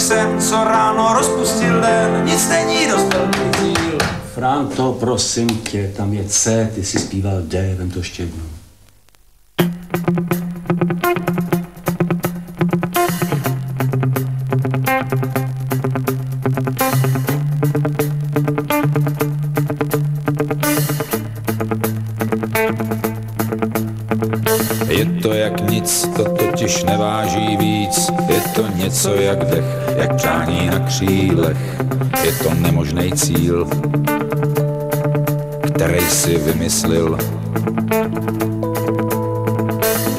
sen, co ráno rozpustil den, nic není dost velký cíl. Franto, prosím tě, tam je C, ty jsi zpíval D, vem to ještě jednou. Je to jak nic, to totiž neváží víc. Je to něco jak dech, jak přání na křílech. Je to nemožný cíl, který si vymyslil.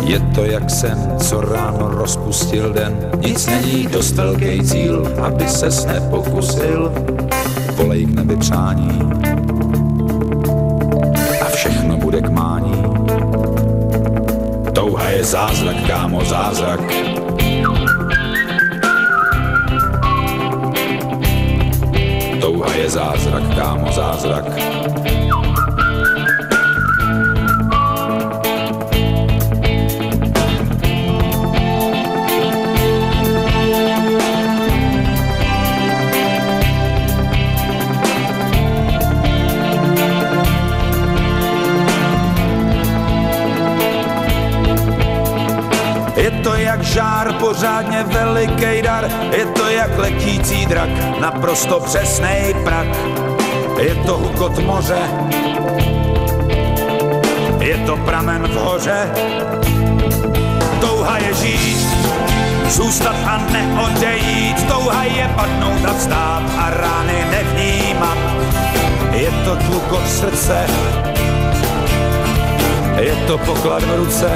Je to jak sen, co ráno rozpustil den. Nic není dost velký cíl, aby ses nepokusil. Volej k nebi přání a všechno bude k mání. Touha je zázrak, kámo, zázrak. Touha je zázrak, kámo, zázrak. Je to jak žár, pořádně velikej dar, je to jak letící drak, naprosto přesnej prak. Je to hukot moře, je to pramen v hoře. Touha je žít, zůstat a neodejít, touha je padnout a vstát a rány nevnímat. Je to tlukot srdce, je to poklad v ruce.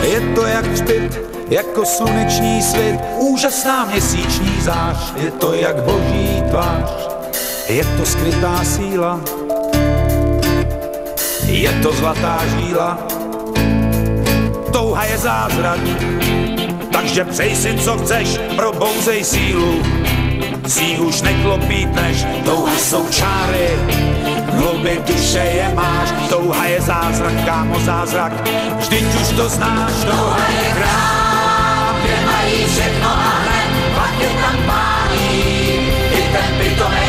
Je to jak třpyt, jako sluneční svit, úžasná měsíční zář. Je to jak boží tvář, je to skrytá síla, je to zlatá žíla. Touha je zázrak, takže přej si co chceš, probouzej sílu. Z ní už neklopítneš, touha jsou čáry, hlouby duše je máš. Touha je zázrak, kámo, zázrak, vždyť už to znáš. Touha je krám, kde mají všechno a hned, pak je tam pání, i ten pitomej